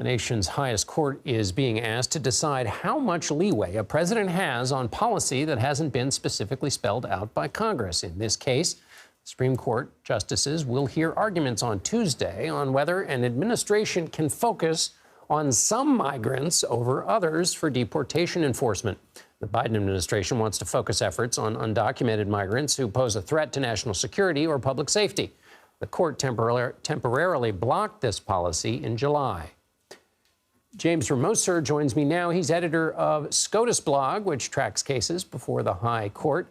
The nation's highest court is being asked to decide how much leeway a president has on policy that hasn't been specifically spelled out by Congress. In this case, Supreme Court justices will hear arguments on Tuesday on whether an administration can focus on some migrants over others for deportation enforcement. The Biden administration wants to focus efforts on undocumented migrants who pose a threat to national security or public safety. The court temporarily blocked this policy in July. James Romoser joins me now. He's editor of SCOTUSblog, which tracks cases before the High Court.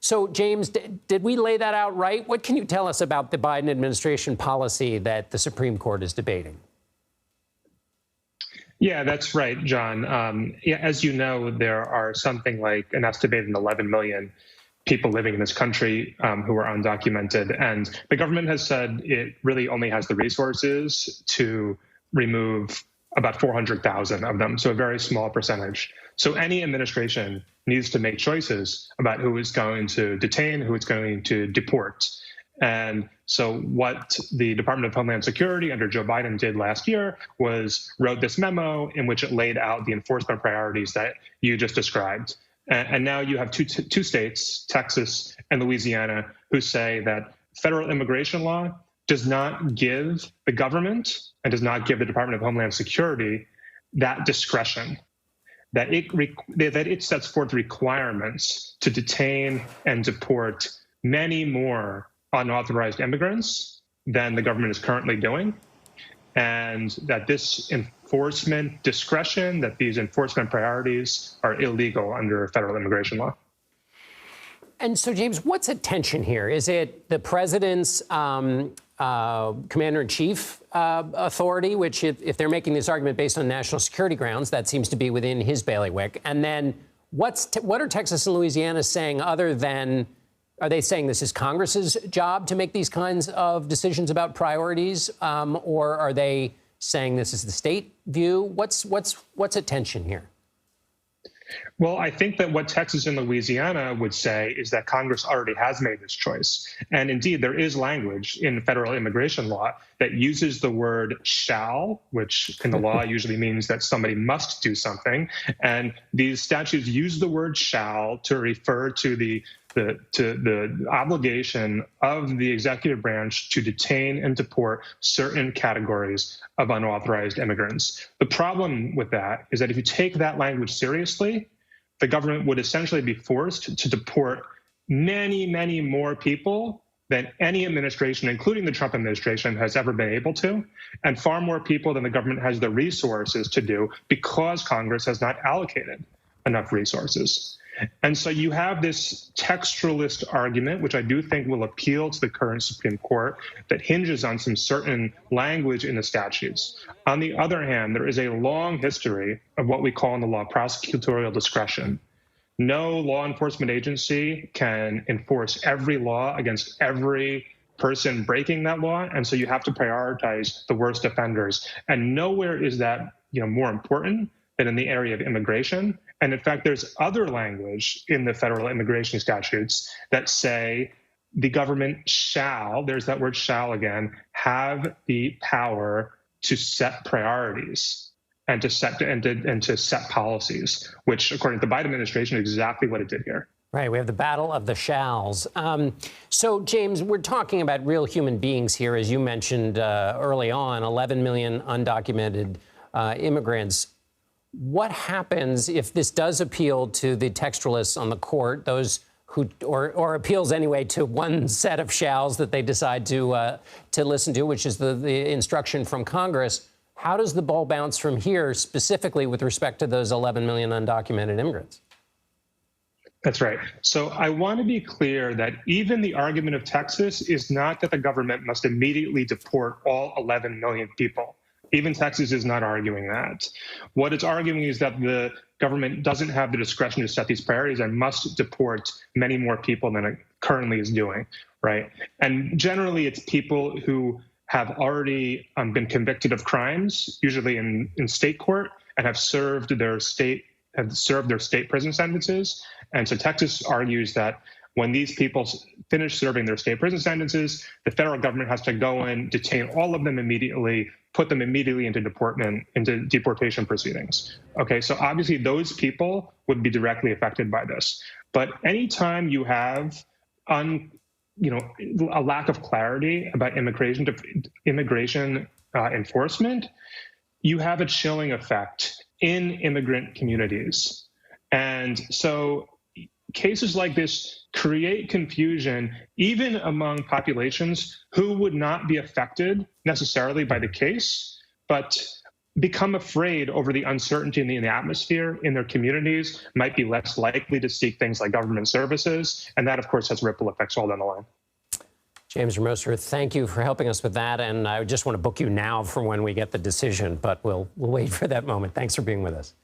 So, James, did we lay that out right? What can you tell us about the Biden administration policy that the Supreme Court is debating? Yeah, that's right, John. As you know, there are something like an estimated 11 million people living in this country who are undocumented. And the government has said it really only has the resources to remove about 400,000 of them, so a very small percentage. So any administration needs to make choices about who is going to detain, who is going to deport. And so what the Department of Homeland Security under Joe Biden did last year was wrote this memo in which it laid out the enforcement priorities that you just described. And now you have two states, Texas and Louisiana, who say that federal immigration law does not give the government and does not give the Department of Homeland Security that discretion, that it sets forth requirements to detain and deport many more unauthorized immigrants than the government is currently doing, and that this enforcement discretion, that these enforcement priorities are illegal under federal immigration law. And so, James, what's at tension here? Is it the president's commander-in-chief authority, which if they're making this argument based on national security grounds, that seems to be within his bailiwick? And then what are Texas and Louisiana saying other than, are they saying this is Congress's job to make these kinds of decisions about priorities? Or are they saying this is the state view? What's at tension here? Well, I think that what Texas and Louisiana would say is that Congress already has made this choice. And indeed, there is language in federal immigration law that uses the word shall, which in the law usually means that somebody must do something. And these statutes use the word shall to refer to the obligation of the executive branch to detain and deport certain categories of unauthorized immigrants. The problem with that is that if you take that language seriously, the government would essentially be forced to deport many, many more people than any administration, including the Trump administration, has ever been able to, and far more people than the government has the resources to do because Congress has not allocated enough resources. And so you have this textualist argument, which I do think will appeal to the current Supreme Court, that hinges on some certain language in the statutes. On the other hand, there is a long history of what we call in the law prosecutorial discretion. No law enforcement agency can enforce every law against every person breaking that law, and so you have to prioritize the worst offenders. And nowhere is that more important than in the area of immigration. And in fact, there's other language in the federal immigration statutes that say the government shall, there's that word shall again, have the power to set priorities and to set policies, which according to the Biden administration is exactly what it did here. Right. We have the battle of the shalls. So, James, we're talking about real human beings here, as you mentioned early on, 11 million undocumented immigrants. What happens if this does appeal to the textualists on the court, those who, or appeals anyway to one set of shalls that they decide to listen to, which is the instruction from Congress? How does the ball bounce from here, specifically with respect to those 11 million undocumented immigrants? That's right. So I want to be clear that even the argument of Texas is not that the government must immediately deport all 11 million people. Even Texas is not arguing that. What it's arguing is that the government doesn't have the discretion to set these priorities and must deport many more people than it currently is doing, right? And generally, it's people who have already been convicted of crimes, usually in state court, and have served their state prison sentences. And so Texas argues that when these people finish serving their state prison sentences, the federal government has to go in, detain all of them immediately, put them immediately into deportation proceedings. Okay, so obviously those people would be directly affected by this. But anytime you have a lack of clarity about immigration enforcement, you have a chilling effect in immigrant communities. And so cases like this create confusion even among populations who would not be affected necessarily by the case, but become afraid over the uncertainty in the atmosphere in their communities, might be less likely to seek things like government services. And that, of course, has ripple effects all down the line. James Romoser, thank you for helping us with that. And I just want to book you now for when we get the decision, but we'll wait for that moment. Thanks for being with us.